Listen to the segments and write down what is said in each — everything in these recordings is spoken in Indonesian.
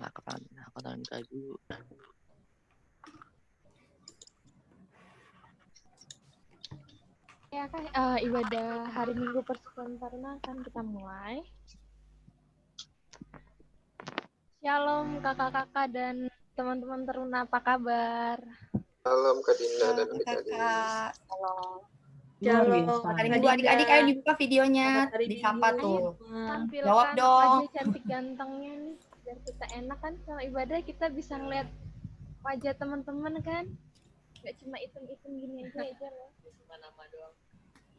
Nakakataan tayo. Ya kan, ibadah hari Minggu Persekutuan Taruna akan kita mulai. Shalom kakak-kakak dan teman-teman Taruna, apa kabar? Salam Kak Dinda dan adik-adik. Shalom. Hari Minggu adik-adik ayo dibuka videonya, disapa tuh. Tampilkan Jawab dong. wajah cantik gantengnya nih, biar kita enak kan sama ibadah, kita bisa ngeliat wajah teman-teman kan, nggak cuma item-item gini aja loh. Cuma nama doang.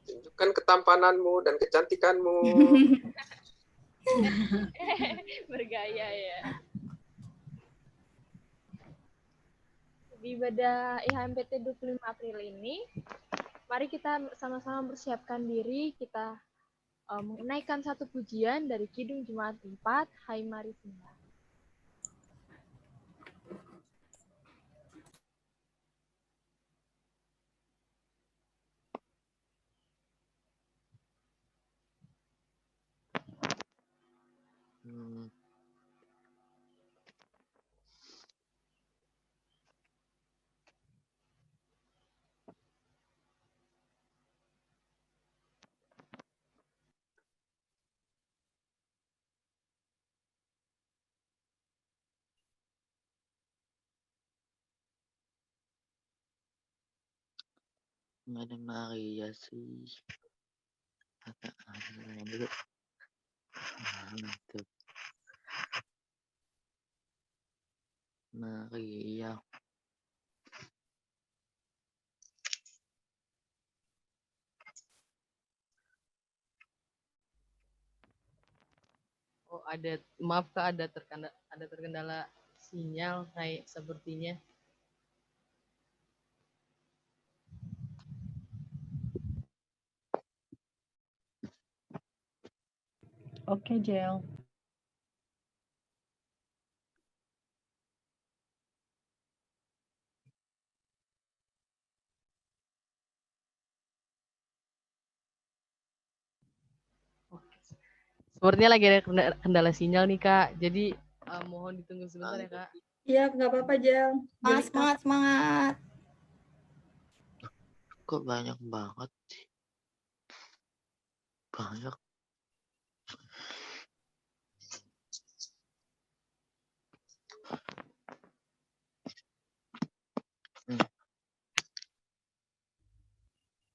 Tunjukkan ketampananmu dan kecantikanmu. Bergaya ya. Di ibadah IHMPT 25 April ini, mari kita sama-sama bersiapkan diri, kita menaikkan satu pujian dari Kidung Jemaat 4, Hai Mari Sembah. Nggak ada Maria sih. Dulu. Mantap. Maria. Oh, maaf Kak, ada terkendala sinyal kayak sepertinya. Oke, Jel. Sepertinya lagi ada kendala sinyal nih Kak, jadi mohon ditunggu sebentar ya Kak. Iya, nggak apa-apa, Jel. Semangat. Kok banyak banget sih? Banyak.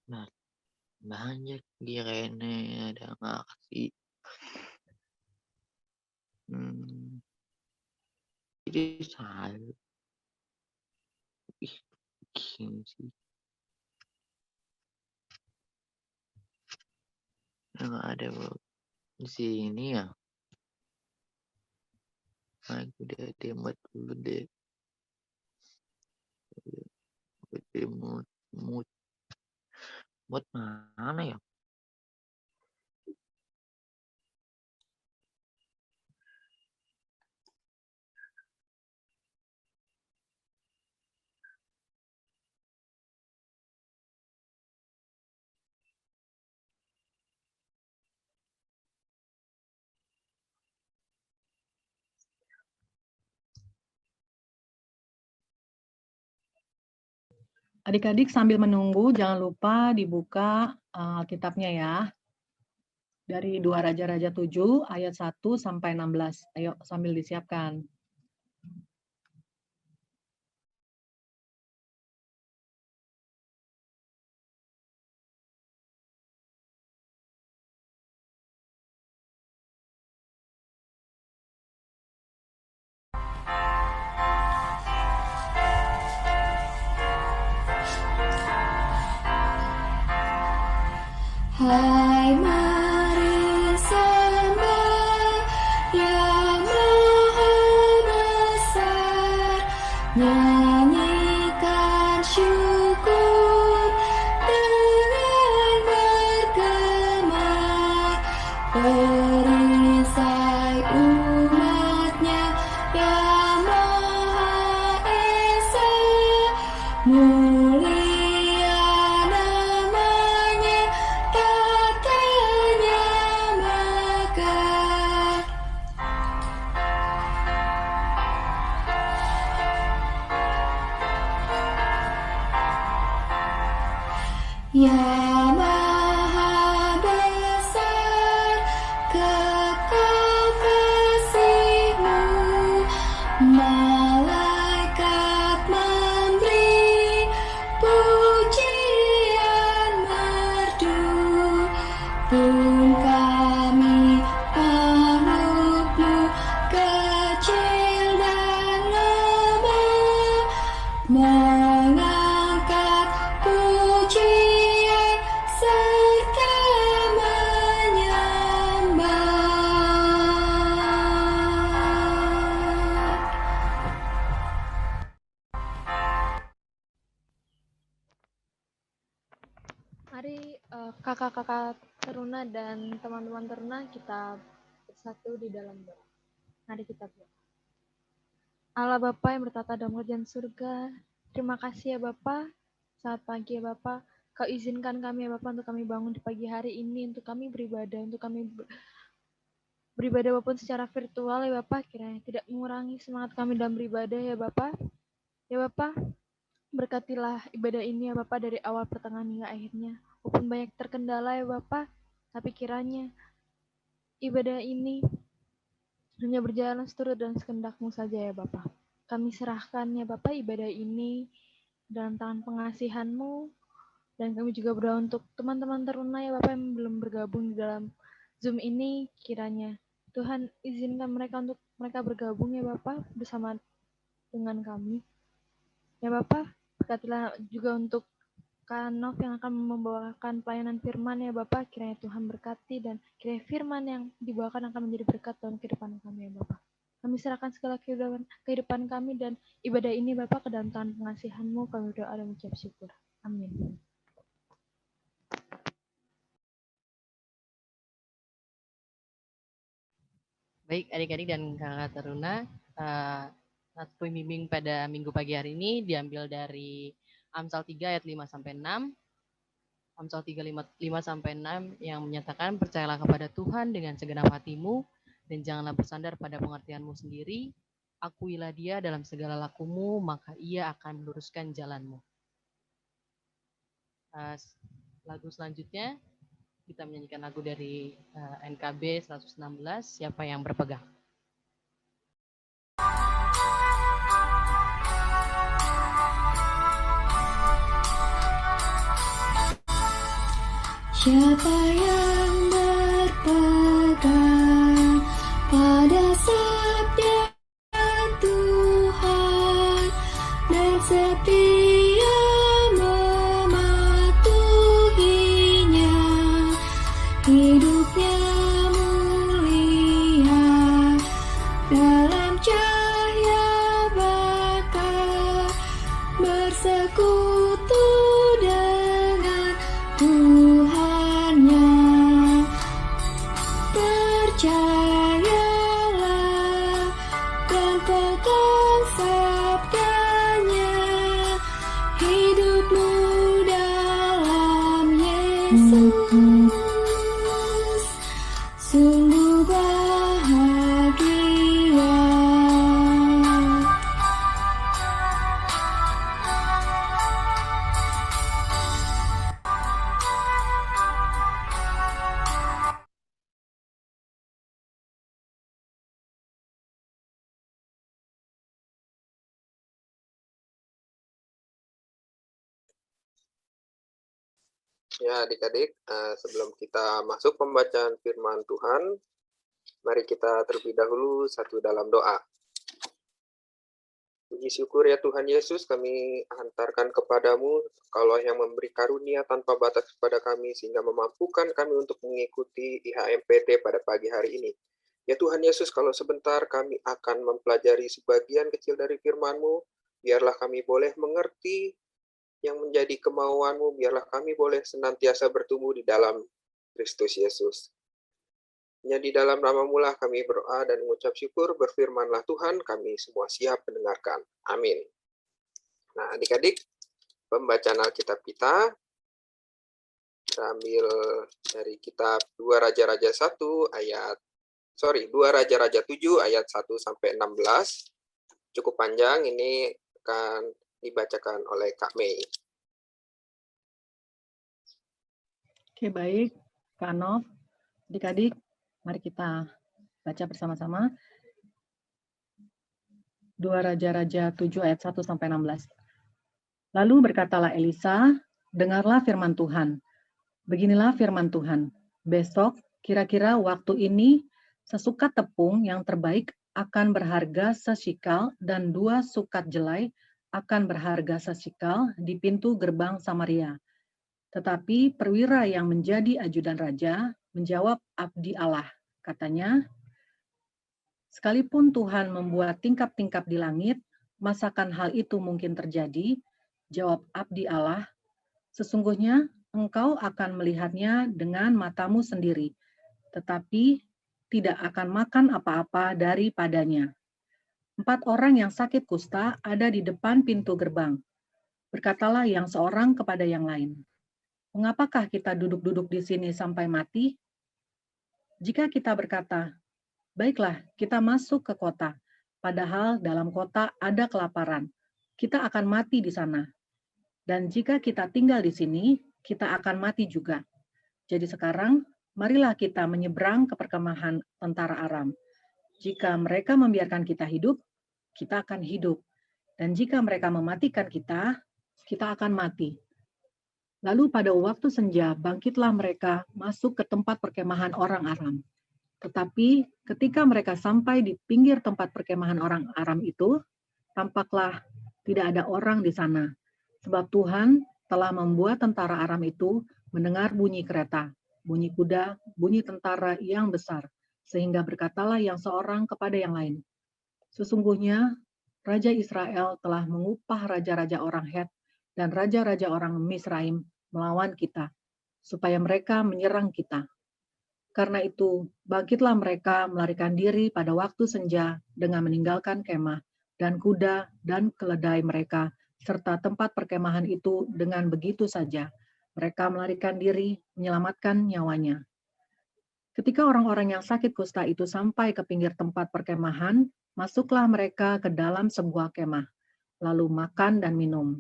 Nah, banyak di Rene, ada Maksi. Jadi saya gini sih. Nggak ada di sini ya. Aku udah demot dulu deh. Demot mana ya? Adik-adik sambil menunggu, jangan lupa dibuka Alkitabnya ya. Dari 2 Raja-Raja 7 ayat 1 sampai 16. Ayo sambil disiapkan. Hai mari sembah Yang Maha Besar, nyanyikan syukur dengan bergema, perisai umatnya Yang Maha Esa, mulia namanya tak kakak-kakak Teruna dan teman-teman Teruna, kita bersatu di dalam doa. Mari kita berdoa. Allah Bapa yang bertata dalam kerajaan surga, terima kasih ya Bapa. Saat pagi ya Bapa, Kau izinkan kami ya Bapa untuk kami bangun di pagi hari ini, untuk kami beribadah, untuk kami beribadah walaupun secara virtual ya Bapa, kiranya tidak mengurangi semangat kami dalam beribadah ya Bapa. Ya Bapa, berkatilah ibadah ini ya Bapa dari awal pertengahan hingga akhirnya. Walaupun banyak terkendala ya Bapa, tapi kiranya ibadah ini hanya berjalan seturut dan sekehendak-Mu saja ya Bapa. Kami serahkan ya Bapa ibadah ini dalam tangan pengasihan-Mu, dan kami juga berdoa untuk teman-teman Teruna ya Bapa yang belum bergabung di dalam Zoom ini, kiranya Tuhan izinkan mereka untuk mereka bergabung ya Bapa bersama dengan kami. Ya Bapa, berkatilah juga untuk Kak Nov yang akan membawakan pelayanan firman ya Bapak, kiranya Tuhan berkati dan kiranya firman yang dibawakan akan menjadi berkat dalam kehidupan kami ya Bapak. Kami serahkan segala kehidupan kami dan ibadah ini Bapak ke dalam tangan pengasihan-Mu, kami berdoa dan mengucap syukur. Amin. Baik adik-adik dan kakak Teruna, saat pembimbing pada minggu pagi hari ini diambil dari Amsal 3 ayat 5-6. Amsal 3 5-6 yang menyatakan, percayalah kepada Tuhan dengan segenap hatimu dan janganlah bersandar pada pengertianmu sendiri. Akuilah Dia dalam segala lakumu, maka Ia akan meluruskan jalanmu. Lagu selanjutnya kita menyanyikan lagu dari NKB 116, Siapa yang Berpegang. Siapa yang berpegang pada sabda Tuhan dan setia mematuhinya, hidupnya mulia dalam cahaya bakar, bersekutu dengan Tuhannya. Percayalah dan pegang sabdanya, hidupmu dalam Yesus sungguh bahagia. Ya, adik-adik, sebelum kita masuk pembacaan firman Tuhan, mari kita terlebih dahulu satu dalam doa. Puji syukur ya Tuhan Yesus, kami hantarkan kepadamu, Kaulah yang memberi karunia tanpa batas kepada kami, sehingga memampukan kami untuk mengikuti IHMPT pada pagi hari ini. Ya Tuhan Yesus, kalau sebentar kami akan mempelajari sebagian kecil dari firman-Mu, biarlah kami boleh mengerti yang menjadi kemauan-Mu, biarlah kami boleh senantiasa bertumbuh di dalam Kristus Yesus. Hanya di dalam nama-Mu lah kami berdoa dan mengucap syukur, berfirmanlah Tuhan, kami semua siap mendengarkan. Amin. Nah, adik-adik, pembacaan Alkitab kita ambil dari kitab 2 Raja-Raja 7 ayat 1 sampai 16. Cukup panjang, ini akan dibacakan oleh Kak Mei. Oke, baik. Kak Nov, adik-adik, mari kita baca bersama-sama. 2 Raja-Raja 7 ayat 1 sampai 16. Lalu berkatalah Elisa, dengarlah firman Tuhan. Beginilah firman Tuhan. Besok, kira-kira waktu ini, sesukat tepung yang terbaik akan berharga sesikal dan 2 sukat jelai akan berharga sesikal di pintu gerbang Samaria. Tetapi perwira yang menjadi ajudan raja menjawab abdi Allah. Katanya, sekalipun Tuhan membuat tingkap-tingkap di langit, masakan hal itu mungkin terjadi? Jawab abdi Allah, sesungguhnya engkau akan melihatnya dengan matamu sendiri, tetapi tidak akan makan apa-apa daripadanya. 4 orang yang sakit kusta ada di depan pintu gerbang. Berkatalah yang seorang kepada yang lain, "Mengapakah kita duduk-duduk di sini sampai mati? Jika kita berkata, 'Baiklah, kita masuk ke kota,' padahal dalam kota ada kelaparan, kita akan mati di sana. Dan jika kita tinggal di sini, kita akan mati juga. Jadi sekarang, marilah kita menyeberang ke perkemahan tentara Aram. Jika mereka membiarkan kita hidup, kita akan hidup. Dan jika mereka mematikan kita, kita akan mati." Lalu pada waktu senja, bangkitlah mereka masuk ke tempat perkemahan orang Aram. Tetapi ketika mereka sampai di pinggir tempat perkemahan orang Aram itu, tampaklah tidak ada orang di sana. Sebab Tuhan telah membuat tentara Aram itu mendengar bunyi kereta, bunyi kuda, bunyi tentara yang besar, sehingga berkatalah yang seorang kepada yang lain, "Sesungguhnya Raja Israel telah mengupah raja-raja orang Het dan raja-raja orang Misraim melawan kita, supaya mereka menyerang kita. Karena itu, bangkitlah mereka melarikan diri pada waktu senja dengan meninggalkan kemah dan kuda dan keledai mereka, serta tempat perkemahan itu dengan begitu saja. Mereka melarikan diri, menyelamatkan nyawanya. Ketika orang-orang yang sakit kusta itu sampai ke pinggir tempat perkemahan, masuklah mereka ke dalam sebuah kemah, lalu makan dan minum.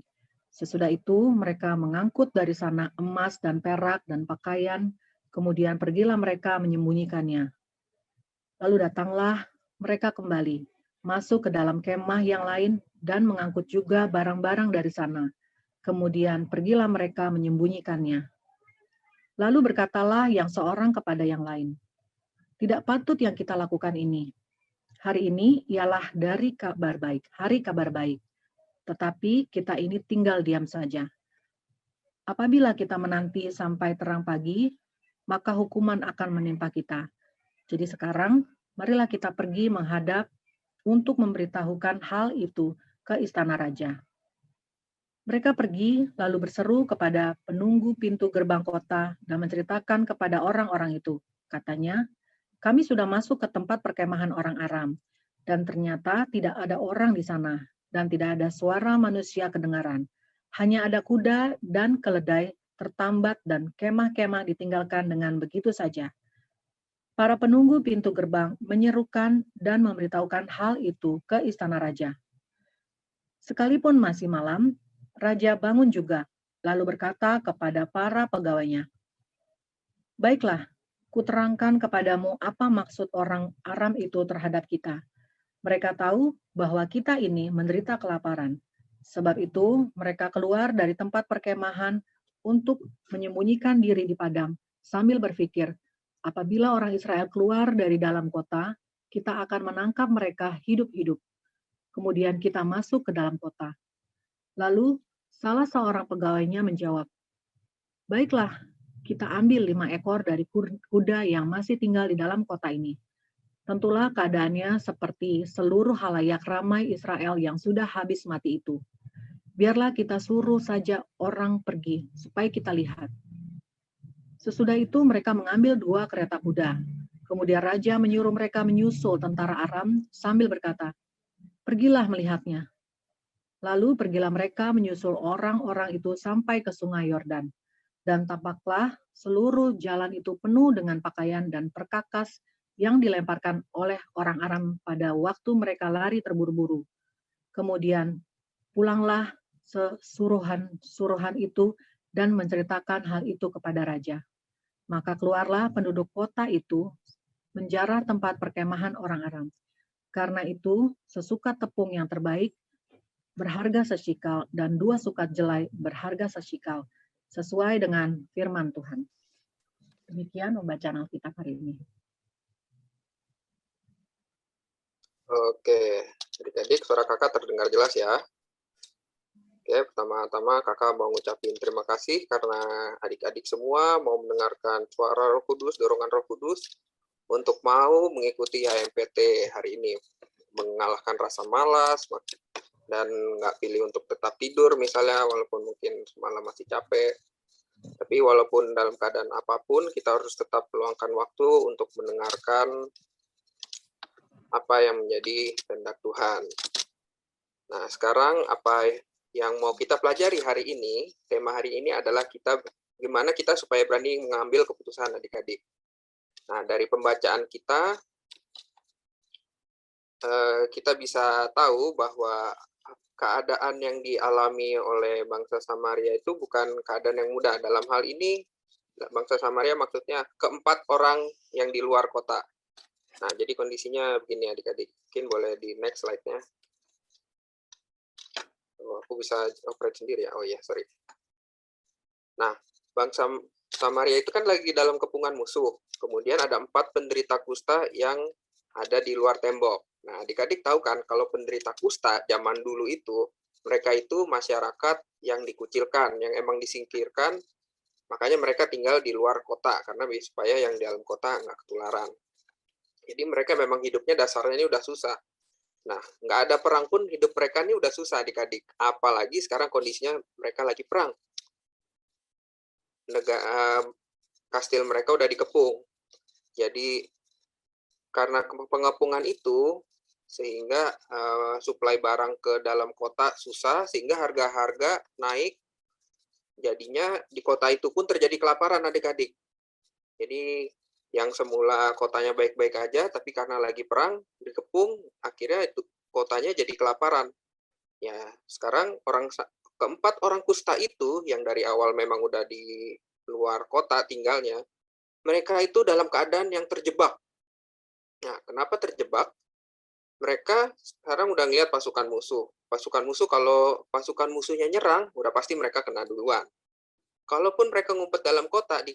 Sesudah itu mereka mengangkut dari sana emas dan perak dan pakaian, kemudian pergilah mereka menyembunyikannya. Lalu datanglah mereka kembali, masuk ke dalam kemah yang lain dan mengangkut juga barang-barang dari sana. Kemudian pergilah mereka menyembunyikannya. Lalu berkatalah yang seorang kepada yang lain, "Tidak patut yang kita lakukan ini. Hari ini ialah hari kabar baik. Tetapi kita ini tinggal diam saja. Apabila kita menanti sampai terang pagi, maka hukuman akan menimpa kita. Jadi sekarang, marilah kita pergi menghadap untuk memberitahukan hal itu ke istana raja." Mereka pergi lalu berseru kepada penunggu pintu gerbang kota dan menceritakan kepada orang-orang itu. Katanya, "Kami sudah masuk ke tempat perkemahan orang Aram, dan ternyata tidak ada orang di sana, dan tidak ada suara manusia kedengaran. Hanya ada kuda dan keledai tertambat dan kemah-kemah ditinggalkan dengan begitu saja." Para penunggu pintu gerbang menyerukan dan memberitahukan hal itu ke istana raja. Sekalipun masih malam, raja bangun juga, lalu berkata kepada para pegawainya, "Baiklah, kuterangkan kepadamu apa maksud orang Aram itu terhadap kita. Mereka tahu bahwa kita ini menderita kelaparan. Sebab itu mereka keluar dari tempat perkemahan untuk menyembunyikan diri di padang, sambil berpikir, apabila orang Israel keluar dari dalam kota, kita akan menangkap mereka hidup-hidup. Kemudian kita masuk ke dalam kota." Lalu salah seorang pegawainya menjawab, "Baiklah, kita ambil 5 ekor dari kuda yang masih tinggal di dalam kota ini. Tentulah keadaannya seperti seluruh halayak ramai Israel yang sudah habis mati itu. Biarlah kita suruh saja orang pergi, supaya kita lihat." Sesudah itu mereka mengambil 2 kereta kuda. Kemudian raja menyuruh mereka menyusul tentara Aram sambil berkata, "Pergilah melihatnya." Lalu pergilah mereka menyusul orang-orang itu sampai ke sungai Yordan. Dan tampaklah seluruh jalan itu penuh dengan pakaian dan perkakas yang dilemparkan oleh orang Aram pada waktu mereka lari terburu-buru. Kemudian pulanglah suruhan itu dan menceritakan hal itu kepada raja. Maka keluarlah penduduk kota itu menjarah tempat perkemahan orang Aram. Karena itu sesukat tepung yang terbaik berharga seshikal, dan 2 sukat jelai berharga seshikal, sesuai dengan firman Tuhan. Demikian pembacaan Alkitab hari ini. Oke, adik-adik, suara kakak terdengar jelas ya. Oke, pertama-tama kakak mau ngucapin terima kasih karena adik-adik semua mau mendengarkan suara Roh Kudus, dorongan Roh Kudus untuk mau mengikuti HMPT hari ini. Mengalahkan rasa malas, dan nggak pilih untuk tetap tidur misalnya walaupun mungkin semalam masih capek, Tapi walaupun dalam keadaan apapun, kita harus tetap meluangkan waktu untuk mendengarkan apa yang menjadi kehendak Tuhan. Nah, sekarang apa yang mau kita pelajari hari ini, tema hari ini adalah gimana kita supaya berani mengambil keputusan adik-adik. Nah, dari pembacaan kita bisa tahu bahwa keadaan yang dialami oleh bangsa Samaria itu bukan keadaan yang mudah. Dalam hal ini, bangsa Samaria maksudnya keempat orang yang di luar kota. Nah, jadi kondisinya begini adik-adik. Mungkin boleh di next slide-nya. Oh, aku bisa operate sendiri ya. Oh iya, sorry. Nah, bangsa Samaria itu kan lagi dalam kepungan musuh. Kemudian ada 4 penderita kusta yang ada di luar tembok. Nah, adik-adik tahu kan kalau penderita kusta zaman dulu itu, mereka itu masyarakat yang dikucilkan, yang emang disingkirkan, makanya mereka tinggal di luar kota, karena supaya yang di dalam kota nggak ketularan. Jadi mereka memang hidupnya dasarnya ini udah susah. Nah, nggak ada perang pun hidup mereka ini udah susah adik-adik. Apalagi sekarang kondisinya mereka lagi perang. Kastil mereka udah dikepung. Jadi karena pengepungan itu, sehingga suplai barang ke dalam kota susah, sehingga harga-harga naik. Jadinya di kota itu pun terjadi kelaparan adik-adik. Jadi yang semula kotanya baik-baik aja, tapi karena lagi perang, dikepung, akhirnya itu kotanya jadi kelaparan. Ya, sekarang keempat orang kusta itu, yang dari awal memang udah di luar kota tinggalnya, mereka itu dalam keadaan yang terjebak. Nah, kenapa terjebak? Mereka sekarang udah ngeliat pasukan musuh. Pasukan musuh, kalau pasukan musuhnya nyerang, udah pasti mereka kena duluan. Kalaupun mereka ngumpet dalam kota, di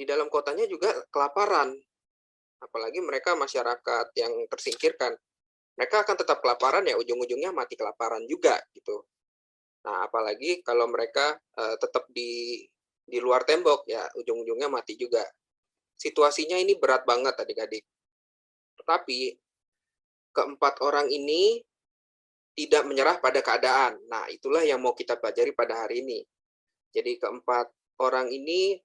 dalam kotanya juga kelaparan. Apalagi mereka masyarakat yang tersingkirkan. Mereka akan tetap kelaparan, ya ujung-ujungnya mati kelaparan juga gitu. Nah, apalagi kalau mereka tetap di luar tembok, ya ujung-ujungnya mati juga. Situasinya ini berat banget adik-adik. Tetapi keempat orang ini tidak menyerah pada keadaan. Nah, itulah yang mau kita pelajari pada hari ini. Jadi keempat orang ini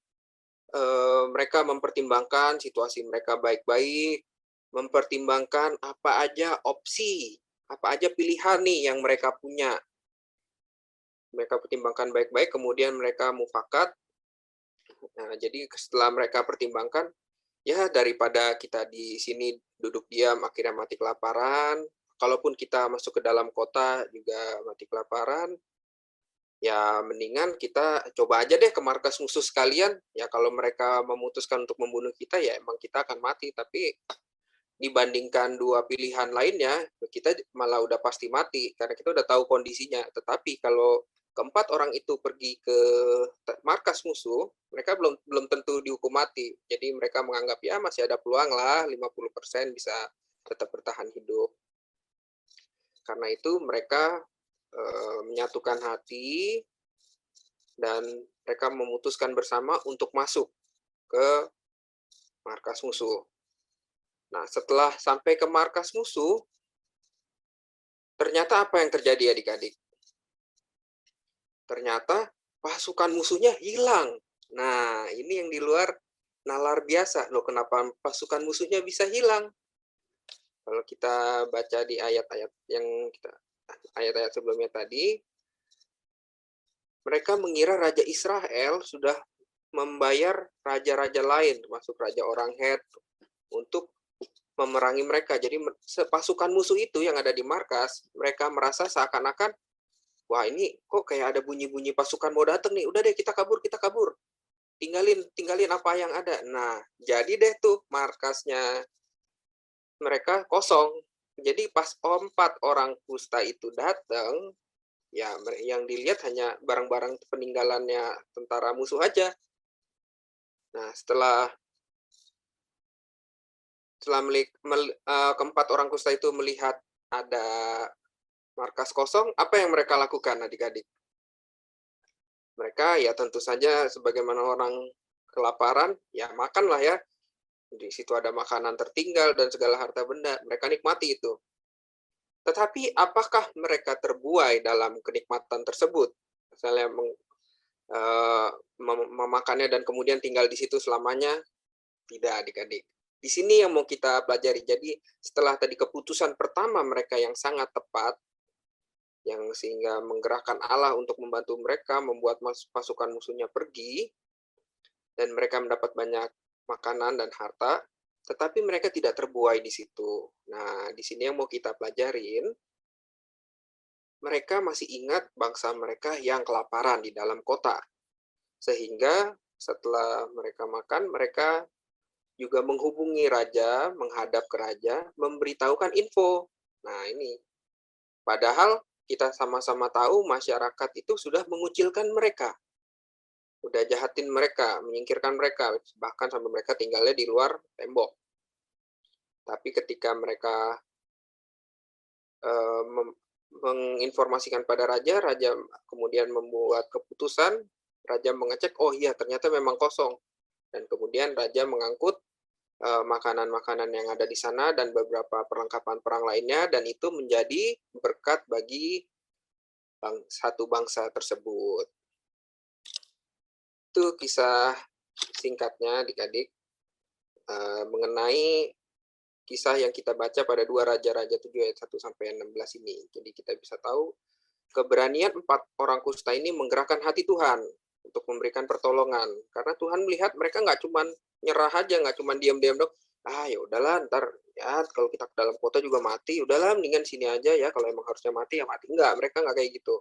mereka mempertimbangkan situasi mereka baik-baik, mempertimbangkan apa aja opsi, apa aja pilihan nih yang mereka punya. Mereka pertimbangkan baik-baik, kemudian mereka mufakat. Nah, jadi setelah mereka pertimbangkan, ya daripada kita di sini duduk diam akhirnya mati kelaparan, kalaupun kita masuk ke dalam kota juga mati kelaparan, ya mendingan kita coba aja deh ke markas musuh sekalian. Ya kalau mereka memutuskan untuk membunuh kita, ya emang kita akan mati, tapi dibandingkan dua pilihan lainnya, kita malah udah pasti mati karena kita udah tahu kondisinya. Tetapi kalau keempat orang itu pergi ke markas musuh, mereka belum tentu dihukum mati. Jadi mereka menganggap ya masih ada peluang lah, 50% bisa tetap bertahan hidup. Karena itu mereka menyatukan hati dan mereka memutuskan bersama untuk masuk ke markas musuh. Nah, setelah sampai ke markas musuh, ternyata apa yang terjadi adik-adik? Ternyata pasukan musuhnya hilang. Nah, ini yang di luar nalar biasa. Loh, kenapa pasukan musuhnya bisa hilang? Kalau kita baca di ayat-ayat ayat-ayat sebelumnya tadi, mereka mengira Raja Israel sudah membayar raja-raja lain, termasuk Raja orang Het, untuk memerangi mereka. Jadi pasukan musuh itu yang ada di markas, mereka merasa seakan-akan, wah ini kok kayak ada bunyi-bunyi pasukan mau datang nih, udah deh kita kabur. Tinggalin apa yang ada. Nah, jadi deh tuh markasnya mereka kosong. Jadi pas 4 orang kusta itu datang, ya yang dilihat hanya barang-barang peninggalannya tentara musuh aja. Nah, setelah keempat orang kusta itu melihat ada markas kosong, apa yang mereka lakukan adik-adik? Mereka ya tentu saja sebagaimana orang kelaparan, ya makanlah ya. Di situ ada makanan tertinggal dan segala harta benda, mereka nikmati itu. Tetapi apakah mereka terbuai dalam kenikmatan tersebut? misalnya memakannya dan kemudian tinggal di situ selamanya. Tidak, adik-adik. Di sini yang mau kita pelajari. Jadi setelah tadi keputusan pertama mereka yang sangat tepat, yang sehingga menggerakkan Allah untuk membantu mereka membuat pasukan musuhnya pergi, dan mereka mendapat banyak makanan dan harta, tetapi mereka tidak terbuai di situ. Nah, di sini yang mau kita pelajarin, mereka masih ingat bangsa mereka yang kelaparan di dalam kota. Sehingga setelah mereka makan, mereka juga menghubungi raja, menghadap ke raja, memberitahukan info. Nah, ini. Padahal kita sama-sama tahu masyarakat itu sudah mengucilkan mereka. Udah jahatin mereka, menyingkirkan mereka, bahkan sampai mereka tinggalnya di luar tembok. Tapi ketika mereka menginformasikan pada raja, raja kemudian membuat keputusan, raja mengecek, oh iya ternyata memang kosong. Dan kemudian raja mengangkut makanan-makanan yang ada di sana dan beberapa perlengkapan perang lainnya, dan itu menjadi berkat bagi satu bangsa tersebut. Itu kisah singkatnya adik-adik mengenai kisah yang kita baca pada 2 Raja-Raja 7 ayat 1-16 ini. Jadi kita bisa tahu keberanian 4 orang kusta ini menggerakkan hati Tuhan untuk memberikan pertolongan. Karena Tuhan melihat mereka nggak cuma nyerah aja, nggak cuma diam-diam dong. Ya udahlah, ntar ya kalau kita ke dalam kota juga mati, udahlah mendingan sini aja ya, kalau emang harusnya mati ya mati. Enggak, mereka nggak kayak gitu.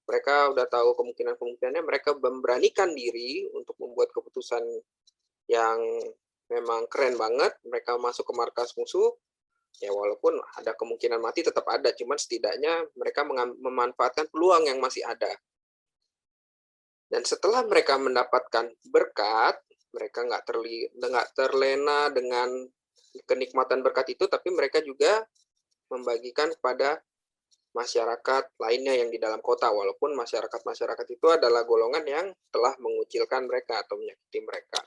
Mereka udah tahu kemungkinan-kemungkinannya, mereka memberanikan diri untuk membuat keputusan yang memang keren banget. Mereka masuk ke markas musuh, ya walaupun ada kemungkinan mati tetap ada, cuman setidaknya mereka memanfaatkan peluang yang masih ada. Dan setelah mereka mendapatkan berkat, mereka nggak terlena dengan kenikmatan berkat itu, tapi mereka juga membagikan kepada masyarakat lainnya yang di dalam kota, walaupun masyarakat itu adalah golongan yang telah mengucilkan mereka atau menyakiti mereka.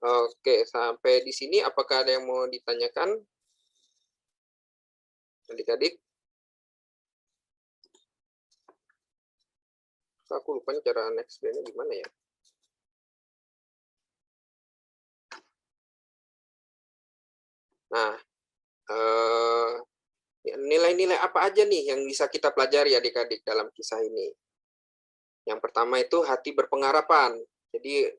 Oke, sampai di sini apakah ada yang mau ditanyakan? Adik-adik? Aku lupa cara next screen-nya gimana ya. Nah, nilai-nilai apa aja nih yang bisa kita pelajari adik-adik dalam kisah ini? Yang pertama itu hati berpengharapan. Jadi,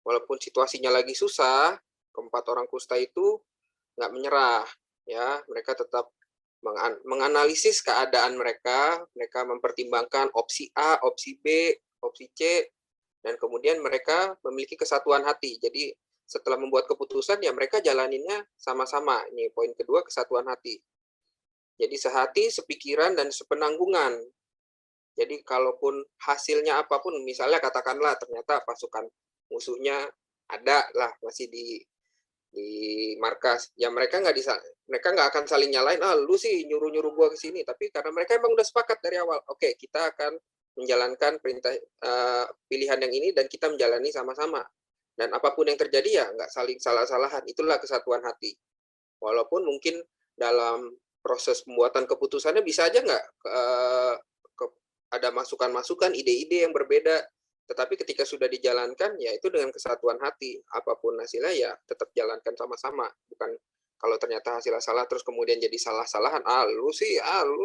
walaupun situasinya lagi susah, keempat orang kusta itu nggak menyerah. Ya, mereka tetap menganalisis keadaan mereka mempertimbangkan opsi A, opsi B, opsi C, dan kemudian mereka memiliki kesatuan hati. Jadi setelah membuat keputusan, ya mereka jalaninnya sama-sama. Ini poin kedua, kesatuan hati. Jadi sehati, sepikiran, dan sepenanggungan. Jadi kalaupun hasilnya apapun, misalnya katakanlah ternyata pasukan musuhnya ada lah masih di markas, ya mereka nggak akan saling nyalain, lu sih nyuruh gua ke sini, tapi karena mereka emang udah sepakat dari awal, oke, kita akan menjalankan perintah pilihan yang ini dan kita menjalani sama-sama, dan apapun yang terjadi ya nggak saling salah-salahan. Itulah kesatuan hati. Walaupun mungkin dalam proses pembuatan keputusannya bisa aja nggak ada masukan-masukan, ide-ide yang berbeda. Tetapi ketika sudah dijalankan, ya itu dengan kesatuan hati. Apapun hasilnya, ya tetap jalankan sama-sama. Bukan kalau ternyata hasilnya salah, terus kemudian jadi salah-salahan. Lu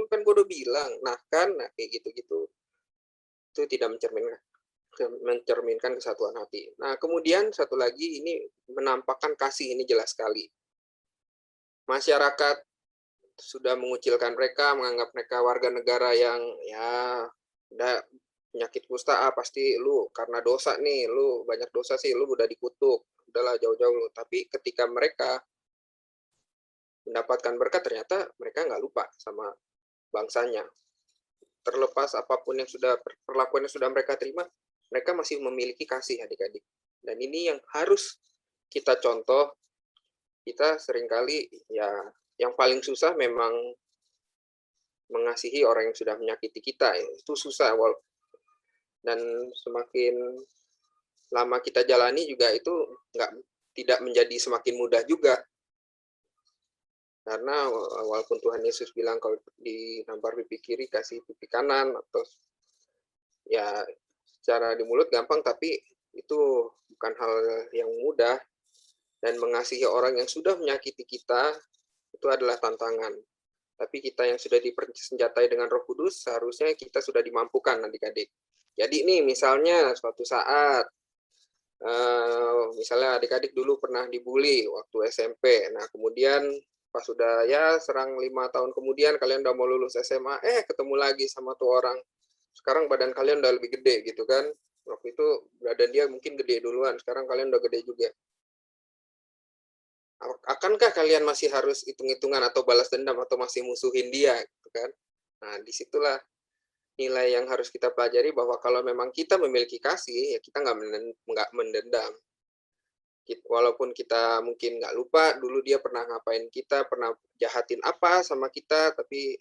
kan gue udah bilang. Nah, kayak gitu-gitu. Itu tidak mencerminkan kesatuan hati. Nah, kemudian satu lagi, ini menampakkan kasih, ini jelas sekali. Masyarakat sudah mengucilkan mereka, menganggap mereka warga negara yang, ya, udah penyakit kusta, pasti lu karena dosa nih, lu banyak dosa sih, lu udah dikutuk, udahlah jauh-jauh lu. Tapi ketika mereka mendapatkan berkat, ternyata mereka nggak lupa sama bangsanya. Terlepas apapun yang sudah perlakuan yang sudah mereka terima, mereka masih memiliki kasih adik-adik. Dan ini yang harus kita contoh. Kita seringkali, ya yang paling susah memang mengasihi orang yang sudah menyakiti kita. Itu susah, dan semakin lama kita jalani juga itu tidak menjadi semakin mudah juga. Karena walaupun Tuhan Yesus bilang kalau dinampar pipi kiri kasih pipi kanan, atau ya secara di mulut gampang, tapi itu bukan hal yang mudah. Dan mengasihi orang yang sudah menyakiti kita itu adalah tantangan. Tapi kita yang sudah dipersenjatai dengan Roh Kudus, seharusnya kita sudah dimampukan adik-adik. Jadi nih misalnya suatu saat, misalnya adik-adik dulu pernah dibully waktu SMP. Nah kemudian pas sudah ya serang 5 tahun kemudian kalian udah mau lulus SMA, ketemu lagi sama tuh orang. Sekarang badan kalian udah lebih gede gitu kan. Waktu itu badan dia mungkin gede duluan, sekarang kalian udah gede juga. Akankah kalian masih harus hitung-hitungan atau balas dendam atau masih musuhin dia gitu kan? Nah, disitulah nilai yang harus kita pelajari, bahwa kalau memang kita memiliki kasih, ya kita nggak mendendam. Walaupun kita mungkin nggak lupa dulu dia pernah ngapain kita, pernah jahatin apa sama kita, tapi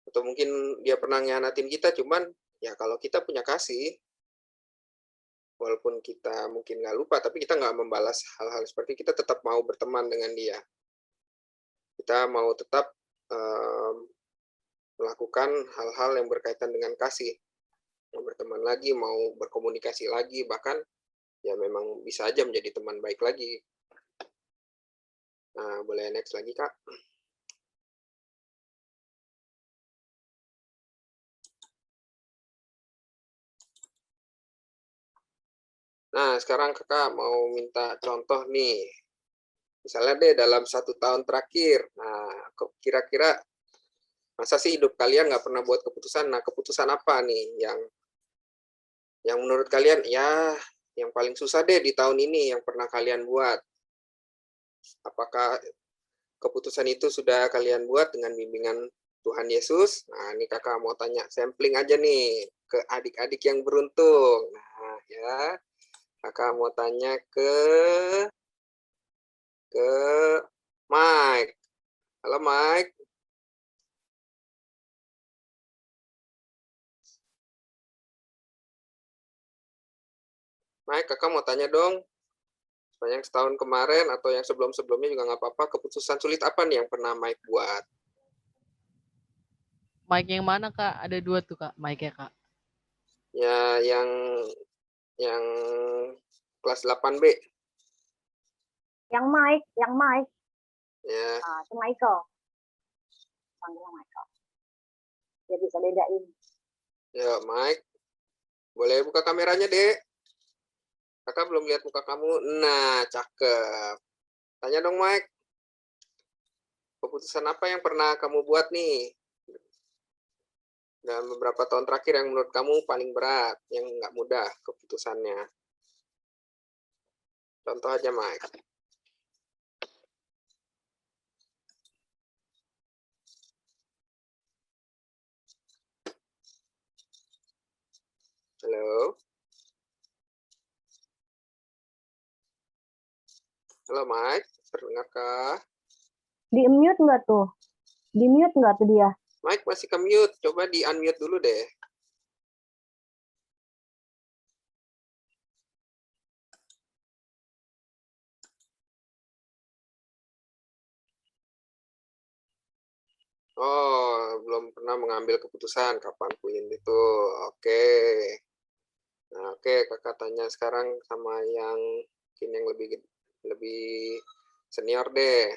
atau mungkin dia pernah ngianatin kita, cuman ya kalau kita punya kasih, walaupun kita mungkin nggak lupa, tapi kita nggak membalas hal-hal seperti kita tetap mau berteman dengan dia. Kita mau tetap melakukan hal-hal yang berkaitan dengan kasih. Mau berteman lagi, mau berkomunikasi lagi, bahkan ya memang bisa aja menjadi teman baik lagi. Nah, boleh next lagi, Kak. Nah, sekarang kakak mau minta contoh nih. Misalnya deh dalam 1 tahun terakhir, nah kira-kira masa sih hidup kalian nggak pernah buat keputusan? Nah, keputusan apa nih yang menurut kalian ya yang paling susah deh di tahun ini yang pernah kalian buat? Apakah keputusan itu sudah kalian buat dengan bimbingan Tuhan Yesus? Nah, ini kakak mau tanya sampling aja nih ke adik-adik yang beruntung. Nah, ya. Kakak mau tanya ke Mike. Halo Mike. Mike, kakak mau tanya dong. Yang setahun kemarin atau yang sebelum-sebelumnya juga nggak apa-apa. Keputusan sulit apa nih yang pernah Mike buat? Mike yang mana, Kak? Ada 2 tuh, Kak. Mike ya, Kak. Ya, yang kelas 8B. Yang Mike. Ya. Itu Michael. Panggilnya Michael. Dia bisa bedain. Ya, Mike. Boleh buka kameranya, Dek? Kakak belum lihat muka kamu. Nah, cakep. Tanya dong, Mike. Keputusan apa yang pernah kamu buat nih? Dalam beberapa tahun terakhir yang menurut kamu paling berat, yang nggak mudah keputusannya. Contoh aja, Mike. Halo? Halo, Mike. Terdengarkah? Di-mute nggak tuh? Di-mute nggak tuh dia? Mike masih ke-mute. Coba di-unmute dulu deh. Oh, belum pernah mengambil keputusan kapan punya itu. Oke. Nah, oke, kakak tanya sekarang sama yang mungkin yang lebih senior deh.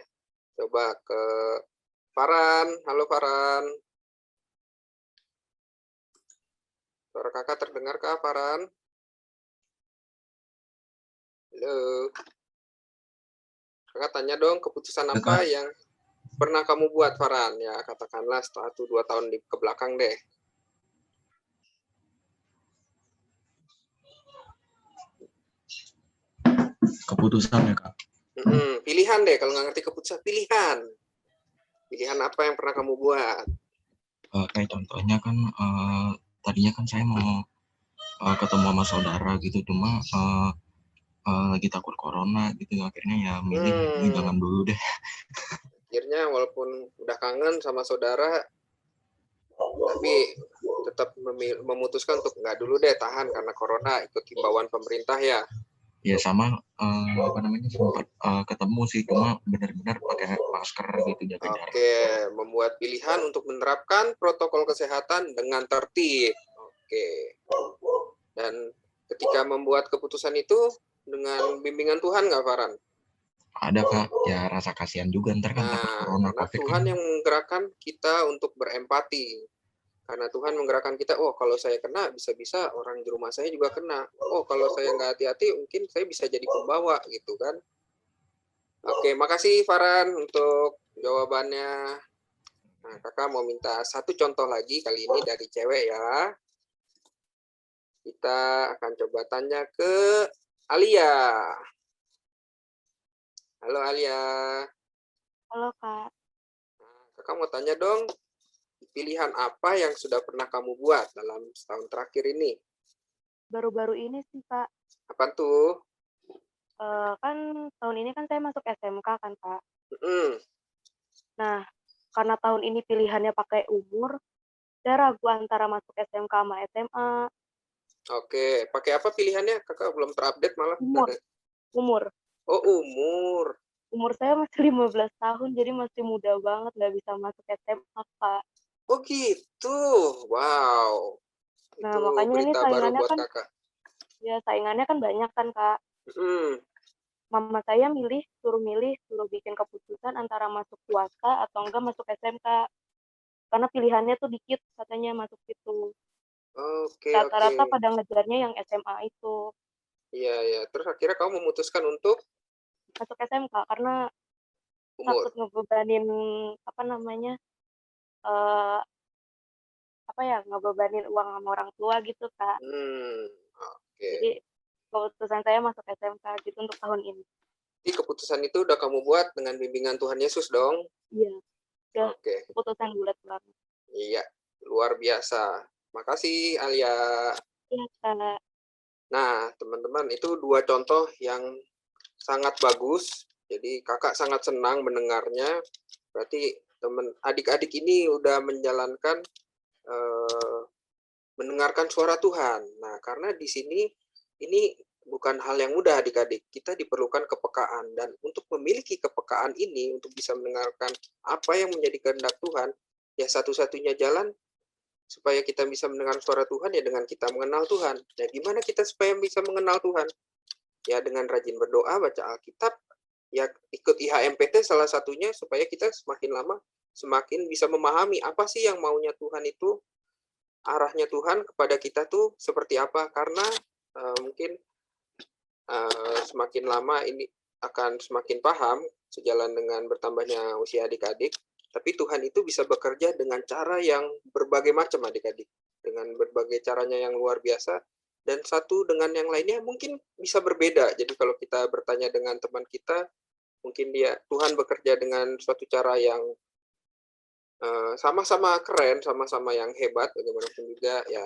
Coba ke Farhan. Halo Farhan. Suara kakak terdengar kah, Farhan? Halo. Kakak tanya dong, keputusan apa yang pernah kamu buat, Farhan? Ya, katakanlah 1-2 tahun ke belakang deh. Keputusan ya, Kak? Pilihan deh, kalau nggak ngerti keputusan, pilihan. Pilihan apa yang pernah kamu buat? Kayak contohnya kan, tadinya kan saya mau ketemu sama saudara gitu, cuma lagi takut corona gitu, akhirnya ya milih jangan dulu deh. Akhirnya walaupun udah kangen sama saudara, tapi tetap memutuskan untuk nggak dulu deh, tahan karena corona, ikut himbauan pemerintah ya. Ya sama apa namanya sempat ketemu sih, cuma benar-benar pakai masker gitu, jaga jarak. Oke, membuat pilihan untuk menerapkan protokol kesehatan dengan tertib. Oke. Dan ketika membuat keputusan itu dengan bimbingan Tuhan nggak, Farhan? Ada Kak, ya rasa kasihan juga ntar kan takut corona Karena COVID Tuhan kan. yang menggerakkan kita untuk berempati. Karena Tuhan menggerakkan kita, oh kalau saya kena, bisa-bisa orang di rumah saya juga kena. Oh kalau saya nggak hati-hati, mungkin saya bisa jadi pembawa gitu kan. Oke, makasih Farhan untuk jawabannya. Nah, kakak mau minta satu contoh lagi kali ini dari cewek ya. Kita akan coba tanya ke Alia. Halo Alia. Halo Kak, Nah, kakak mau tanya dong, pilihan apa yang sudah pernah kamu buat dalam setahun terakhir ini? baru-baru ini sih Kak, Apa tuh? kan tahun ini kan saya masuk SMK kan Kak. Mm-mm. Nah, karena tahun ini pilihannya pakai umur, saya ragu antara masuk SMK sama SMA. Oke, pakai apa pilihannya? Kakak belum terupdate malah. Umur. Oh, umur. Umur saya masih 15 tahun, jadi masih muda banget, nggak bisa masuk SMA Kak. Oh gitu. Wow. Nah, Itu makanya ini berita baru saingannya buat kan, kakak. ya saingannya kan banyak kan Kak. Mama saya suruh bikin keputusan antara masuk swasta atau enggak masuk SMK. Karena pilihannya tuh dikit katanya masuk situ. Oke, Rata-rata oke. pada ngejarnya yang SMA itu. Iya, ya. Terus akhirnya kamu memutuskan untuk Masuk SMK karena umur. takut ngebebanin apa namanya? eh ngebebanin uang sama orang tua gitu, Kak. Oke. Jadi keputusan saya masuk SMK gitu untuk tahun ini. Jadi keputusan itu udah kamu buat dengan bimbingan Tuhan Yesus dong? Iya. Udah Oke. keputusan bulat banget. Iya, luar biasa. Makasih Alia. Iya, Kak. Nah, teman-teman, itu dua contoh yang sangat bagus. Jadi kakak sangat senang mendengarnya. Berarti adik-adik ini udah menjalankan mendengarkan suara Tuhan. Nah, karena di sini ini bukan hal yang mudah adik-adik. Kita diperlukan kepekaan, dan untuk memiliki kepekaan ini untuk bisa mendengarkan apa yang menjadi kehendak Tuhan, ya satu-satunya jalan supaya kita bisa mendengar suara Tuhan ya dengan kita mengenal Tuhan. Nah, gimana kita supaya bisa mengenal Tuhan? Ya dengan rajin berdoa, baca Alkitab, ya ikut IHMPT salah satunya supaya kita semakin lama semakin bisa memahami apa sih yang maunya Tuhan itu, arahnya Tuhan kepada kita tuh seperti apa. Karena mungkin semakin lama ini akan semakin paham sejalan dengan bertambahnya usia adik-adik. Tapi Tuhan itu bisa bekerja dengan cara yang berbagai macam adik-adik. Dengan berbagai caranya yang luar biasa. Dan satu dengan yang lainnya mungkin bisa berbeda. Jadi kalau kita bertanya dengan teman kita, mungkin Tuhan bekerja dengan suatu cara yang sama-sama keren, sama-sama yang hebat. Bagaimanapun juga ya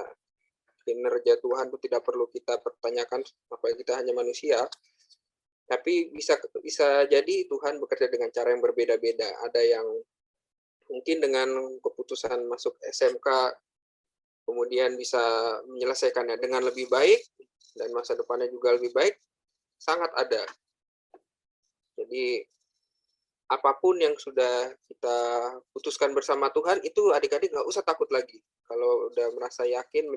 kinerja Tuhan itu tidak perlu kita pertanyakan, apalagi kita hanya manusia. Tapi bisa jadi Tuhan bekerja dengan cara yang berbeda-beda. Ada yang mungkin dengan keputusan masuk SMK kemudian bisa menyelesaikannya dengan lebih baik dan masa depannya juga lebih baik, sangat ada. Jadi apapun yang sudah kita putuskan bersama Tuhan, itu adik-adik nggak usah takut lagi. Kalau udah merasa yakin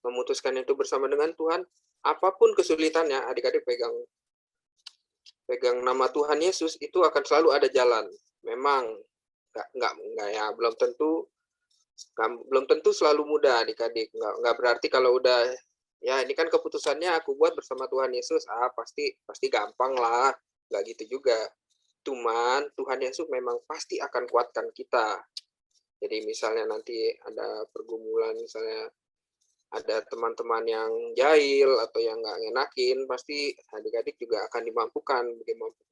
memutuskan itu bersama dengan Tuhan, apapun kesulitannya, adik-adik pegang nama Tuhan Yesus, itu akan selalu ada jalan. Memang nggak ya, belum tentu selalu mudah adik-adik. Nggak berarti kalau udah ya ini kan keputusannya aku buat bersama Tuhan Yesus, pasti gampang lah. Nggak gitu juga. Cuman Tuhan Yesus memang pasti akan kuatkan kita. Jadi misalnya nanti ada pergumulan, misalnya ada teman-teman yang jahil atau yang nggak ngenakin, pasti adik-adik juga akan dimampukan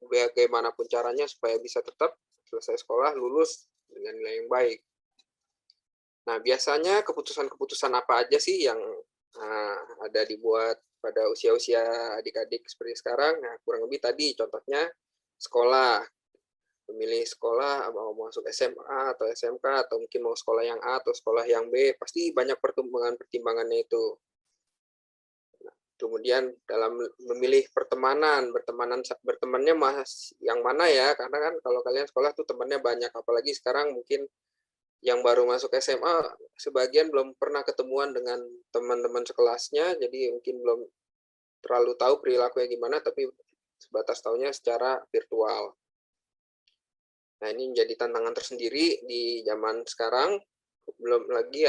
bagaimanapun caranya supaya bisa tetap selesai sekolah, lulus dengan nilai yang baik. Nah, biasanya keputusan-keputusan apa aja sih yang ada dibuat pada usia-usia adik-adik seperti sekarang? Nah, kurang lebih tadi contohnya sekolah. Memilih sekolah, mau masuk SMA atau SMK, atau mungkin mau sekolah yang A atau sekolah yang B, pasti banyak pertimbangannya itu. Nah, Kemudian dalam memilih bertemannya yang mana ya? Karena kan kalau kalian sekolah tuh temannya banyak, apalagi sekarang mungkin yang baru masuk SMA sebagian belum pernah ketemuan dengan teman-teman sekelasnya, jadi mungkin belum terlalu tahu perilakunya gimana, tapi sebatas taunya secara virtual. Nah, ini menjadi tantangan tersendiri di zaman sekarang. Belum lagi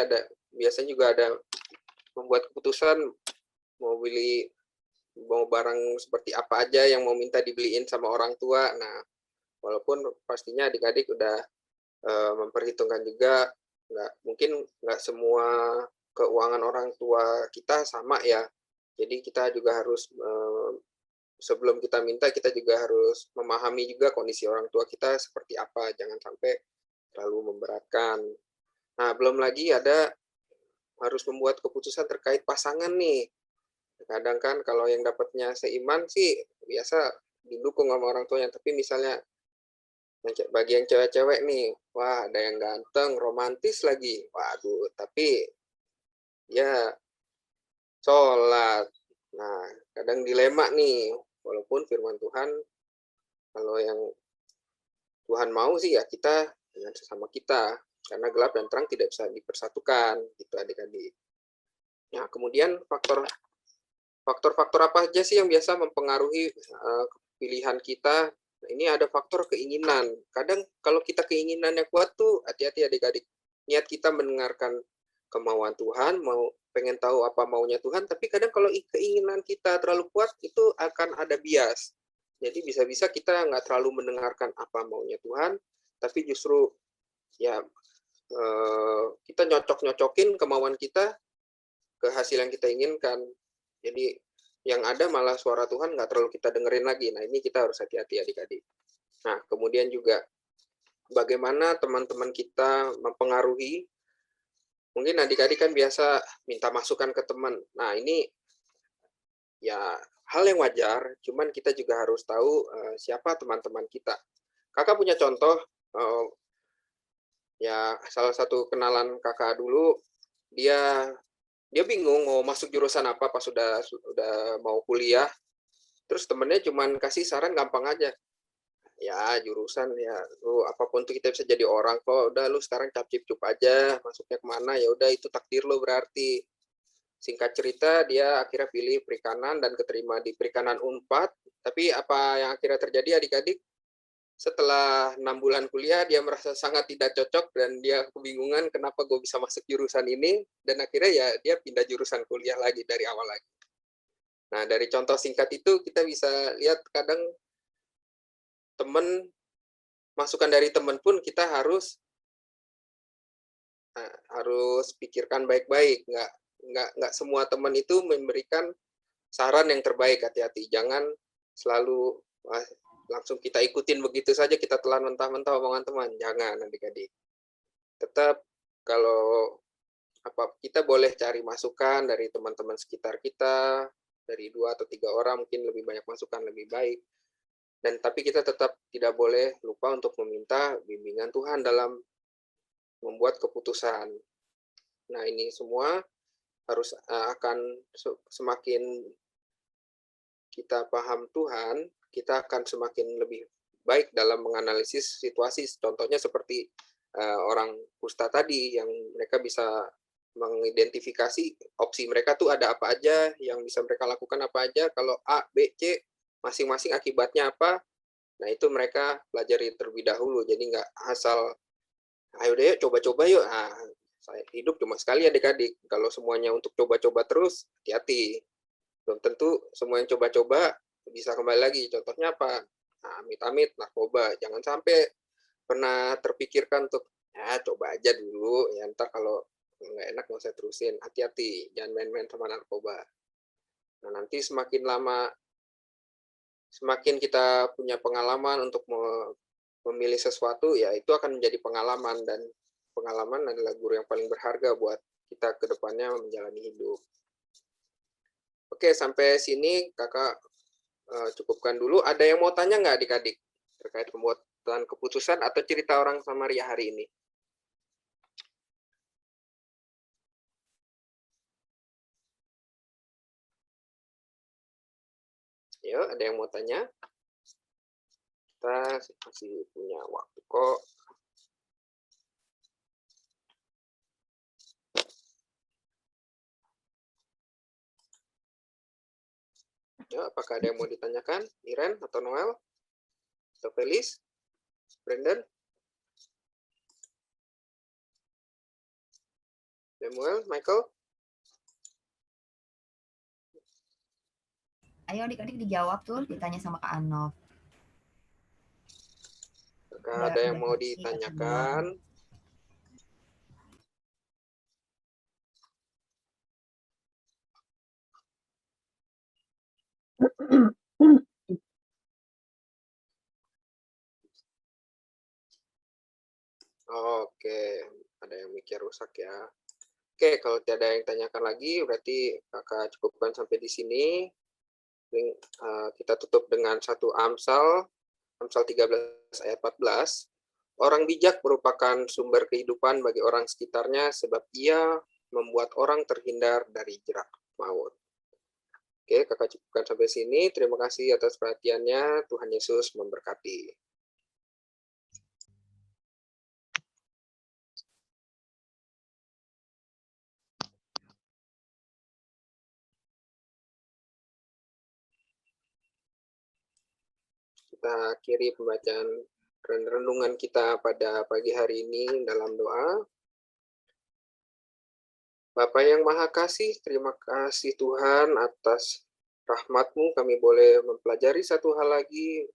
biasanya juga ada membuat keputusan mau barang seperti apa aja yang mau minta dibeliin sama orang tua. Nah, walaupun pastinya adik-adik udah memperhitungkan juga, mungkin nggak semua keuangan orang tua kita sama ya. Jadi kita juga harus sebelum kita minta, kita juga harus memahami juga kondisi orang tua kita seperti apa, jangan sampai terlalu memberatkan. Nah, belum lagi harus membuat keputusan terkait pasangan nih. Kadang kan kalau yang dapatnya seiman sih biasa didukung sama orang tuanya, tapi misalnya bagi yang cewek-cewek nih, wah ada yang ganteng, romantis lagi, waduh, tapi ya sholat. Nah, kadang dilema nih, walaupun firman Tuhan, kalau yang Tuhan mau sih ya kita dengan sesama kita, karena gelap dan terang tidak bisa dipersatukan, gitu adik-adik. Nah, kemudian faktor-faktor apa aja sih yang biasa mempengaruhi pilihan kita? Nah, ini ada faktor keinginan. Kadang kalau kita keinginannya kuat tuh, hati-hati adik-adik. Niat kita mendengarkan kemauan Tuhan, pengen tahu apa maunya Tuhan, tapi kadang kalau keinginan kita terlalu kuat, itu akan ada bias. Jadi bisa-bisa kita nggak terlalu mendengarkan apa maunya Tuhan, tapi justru ya kita nyocok-nyocokin kemauan kita ke hasil yang kita inginkan. Jadi yang ada malah suara Tuhan nggak terlalu kita dengerin lagi. Nah, ini kita harus hati-hati adik-adik. Nah, kemudian juga bagaimana teman-teman kita mempengaruhi. Mungkin adik-adik kan biasa minta masukan ke teman. Nah, ini ya hal yang wajar, cuman kita juga harus tahu siapa teman-teman kita. Kakak punya contoh, ya salah satu kenalan kakak dulu, dia bingung mau masuk jurusan apa pas sudah mau kuliah. Terus temennya cuman kasih saran gampang aja. Ya jurusan ya, lu apapun tuh kita bisa jadi orang kok. Udah lu sekarang cap-cip-cup aja, masuknya kemana ya udah itu takdir lo berarti. Singkat cerita dia akhirnya pilih perikanan dan keterima di perikanan Unpad. Tapi apa yang akhirnya terjadi adik-adik? Setelah 6 bulan kuliah dia merasa sangat tidak cocok dan dia kebingungan kenapa gue bisa masuk jurusan ini, dan akhirnya ya dia pindah jurusan kuliah lagi dari awal lagi. Nah, dari contoh singkat itu kita bisa lihat kadang masukan dari teman pun kita harus pikirkan baik-baik. Nggak semua teman itu memberikan saran yang terbaik, hati-hati. Jangan selalu langsung kita ikutin begitu saja, kita telan mentah-mentah omongan teman. Jangan, adik-adik. Tetap kalau kita boleh cari masukan dari teman-teman sekitar kita, dari 2 atau 3 orang, mungkin lebih banyak masukan lebih baik. Dan tapi kita tetap tidak boleh lupa untuk meminta bimbingan Tuhan dalam membuat keputusan. Nah, ini semua harus akan semakin kita paham Tuhan, kita akan semakin lebih baik dalam menganalisis situasi. Contohnya seperti orang kusta tadi, yang mereka bisa mengidentifikasi opsi mereka tuh ada apa aja, yang bisa mereka lakukan apa aja, kalau A, B, C, masing-masing akibatnya apa. Nah, itu mereka pelajari terlebih dahulu, jadi nggak asal, ayo deh coba-coba yuk. Nah, hidup cuma sekali adik-adik, kalau semuanya untuk coba-coba terus, hati-hati. Belum tentu semua yang coba-coba bisa kembali lagi. Contohnya apa? Nah, amit-amit narkoba. Jangan sampai pernah terpikirkan untuk ya coba aja dulu, ya ntar kalau nggak enak nggak usah terusin. Hati-hati, jangan main-main sama narkoba. Nah, nanti semakin lama, semakin kita punya pengalaman untuk memilih sesuatu, ya itu akan menjadi pengalaman, dan pengalaman adalah guru yang paling berharga buat kita ke depannya menjalani hidup. Oke, sampai sini kakak cukupkan dulu. Ada yang mau tanya nggak adik-adik terkait pembuatan keputusan atau cerita orang Samaria hari ini? Ayo, ada yang mau tanya? Kita masih punya waktu kok. Ya, apakah ada yang mau ditanyakan? Iren atau Noel? Atau Felis? Brandon? Samuel? Michael? Ayo adik-adik dijawab tuh, ditanya sama Kak Anov. Apakah ada yang mau ditanyakan? Oke, ada yang mikir rusak ya. Oke, kalau tidak ada yang tanyakan lagi, berarti kakak cukupkan sampai di sini. Kita tutup dengan satu Amsal 13 ayat 14. Orang bijak merupakan sumber kehidupan bagi orang sekitarnya sebab ia membuat orang terhindar dari jerat maut. Oke, kakak cukupkan sampai sini. Terima kasih atas perhatiannya. Tuhan Yesus memberkati. Kita akhiri pembacaan dan renungan kita pada pagi hari ini dalam doa. Bapa yang Maha Kasih, terima kasih Tuhan atas rahmat-Mu. Kami boleh mempelajari satu hal lagi,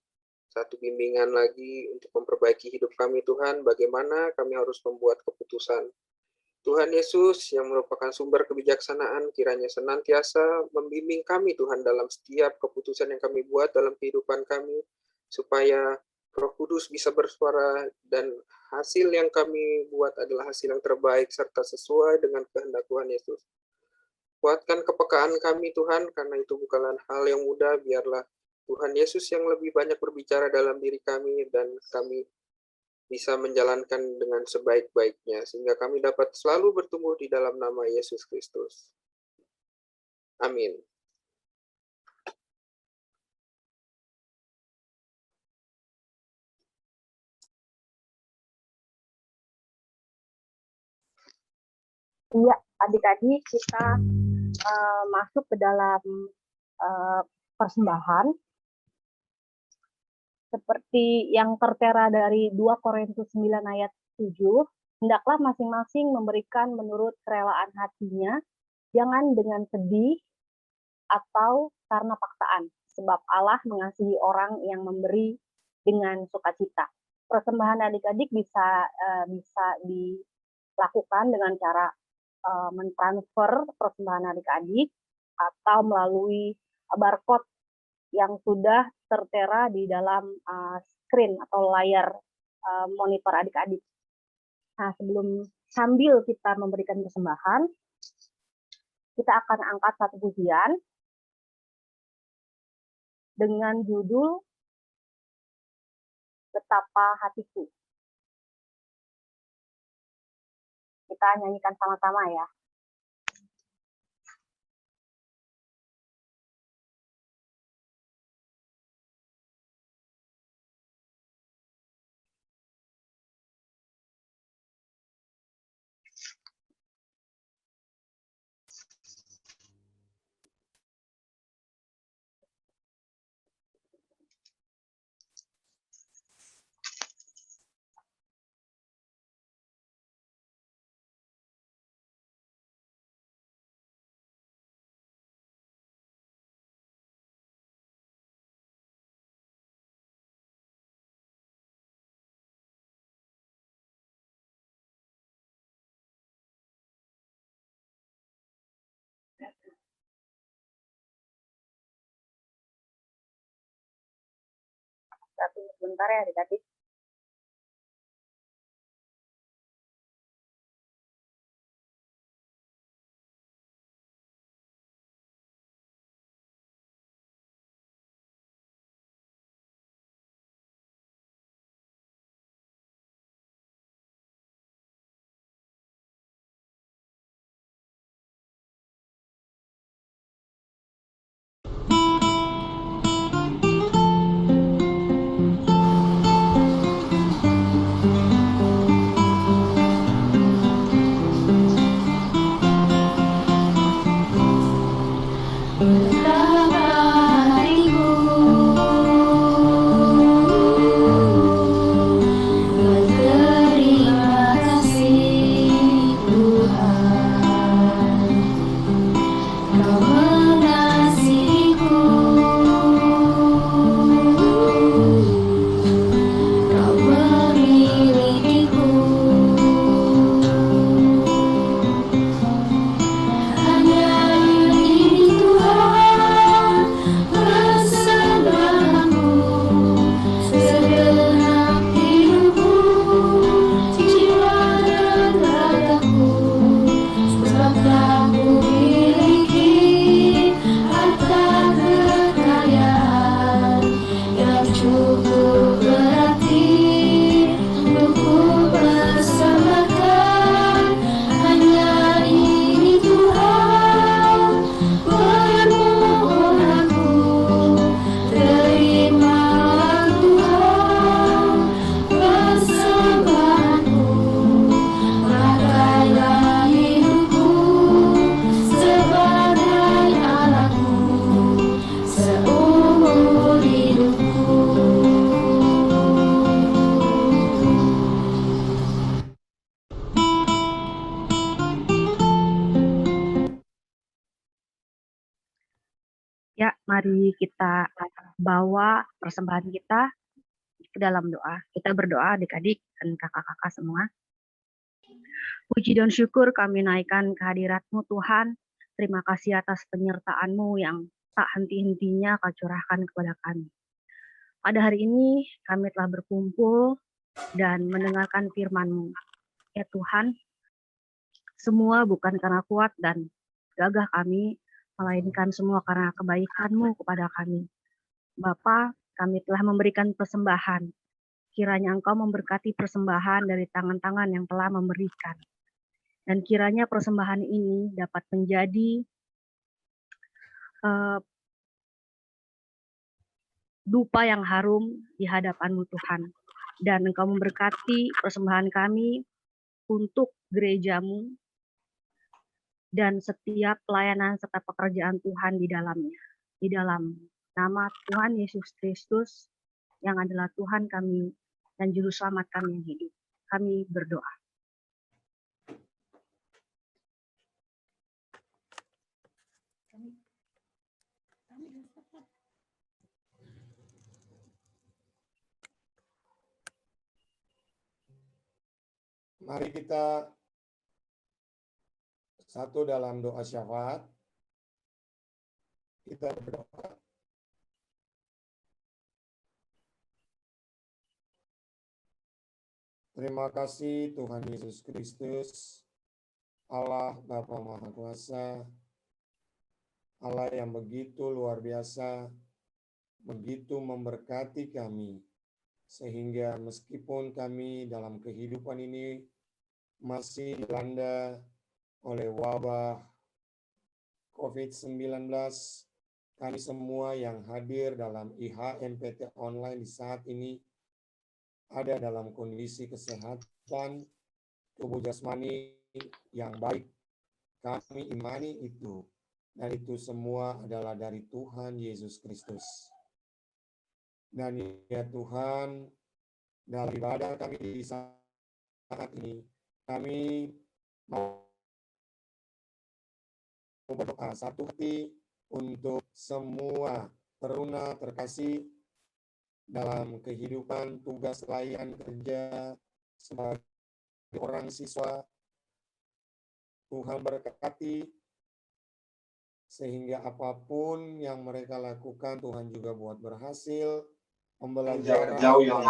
satu bimbingan lagi untuk memperbaiki hidup kami Tuhan, bagaimana kami harus membuat keputusan. Tuhan Yesus yang merupakan sumber kebijaksanaan, kiranya senantiasa membimbing kami Tuhan dalam setiap keputusan yang kami buat dalam kehidupan kami, supaya Roh Kudus bisa bersuara dan hasil yang kami buat adalah hasil yang terbaik serta sesuai dengan kehendak Tuhan Yesus. Kuatkan kepekaan kami Tuhan, karena itu bukanlah hal yang mudah. Biarlah Tuhan Yesus yang lebih banyak berbicara dalam diri kami dan kami bisa menjalankan dengan sebaik-baiknya, sehingga kami dapat selalu bertumbuh di dalam nama Yesus Kristus. Amin. Iya, adik-adik kita masuk ke dalam persembahan seperti yang tertera dari 2 Korintus 9 ayat 7, hendaklah masing-masing memberikan menurut kerelaan hatinya, jangan dengan sedih atau karena paksaan, sebab Allah mengasihi orang yang memberi dengan sukacita. Persembahan adik-adik bisa dilakukan dengan cara mentransfer persembahan adik-adik atau melalui barcode yang sudah tertera di dalam screen atau layar monitor adik-adik. Nah, sambil kita memberikan persembahan, kita akan angkat satu pujian dengan judul Betapa Hatiku. Kita nyanyikan sama-sama ya. Tunggu sebentar ya adik-adik. betapa hatiku berterima kasih Tuhan, Kau mengasihiku, Kau memilikiku. Hanya ini Tuhan persembahanku, segenap hidupku, jiwa dan ragaku, sebab tak kumiliki harta kekayaan yang cukup berarti untuk ku persembahkan. Hanya ini Tuhan permohonanku, terimalah Tuhan persembahanku, pakailah hidupku sebagai alatmu seumur hidupku. Ya, mari kita bawa persembahan kita ke dalam doa. Kita berdoa adik-adik dan kakak-kakak semua. Puji dan syukur kami naikkan kehadirat-Mu Tuhan. Terima kasih atas penyertaan-Mu yang tak henti-hentinya Kau curahkan kepada kami. Pada hari ini kami telah berkumpul dan mendengarkan firman-Mu. Ya Tuhan, semua bukan karena kuat dan gagah kami, melainkan semua karena kebaikan-Mu kepada kami. Bapa, kami telah memberikan persembahan. Kiranya Engkau memberkati persembahan dari tangan-tangan yang telah memberikan. Dan kiranya persembahan ini dapat menjadi dupa yang harum di hadapan-Mu Tuhan. Dan Engkau memberkati persembahan kami untuk gereja-Mu dan setiap pelayanan serta pekerjaan Tuhan di dalamnya. Di dalam nama Tuhan Yesus Kristus yang adalah Tuhan kami dan Juru Selamat kami yang hidup. Kami berdoa. Mari kita satu dalam doa syafaat. Kita berdoa. Terima kasih Tuhan Yesus Kristus, Allah Bapa Maha Kuasa, Allah yang begitu luar biasa, begitu memberkati kami, sehingga meskipun kami dalam kehidupan ini masih dilanda oleh wabah COVID-19, kami semua yang hadir dalam IHMPT online di saat ini ada dalam kondisi kesehatan tubuh jasmani yang baik. Kami imani itu, dan itu semua adalah dari Tuhan Yesus Kristus. Dan ya Tuhan, dalam ibadah kami di saat ini, kami mau berdoa satu hati untuk semua teruna terkasih dalam kehidupan tugas pelayan kerja sebagai orang siswa. Tuhan berkati sehingga apapun yang mereka lakukan Tuhan juga buat berhasil. Pembelajaran jauh yang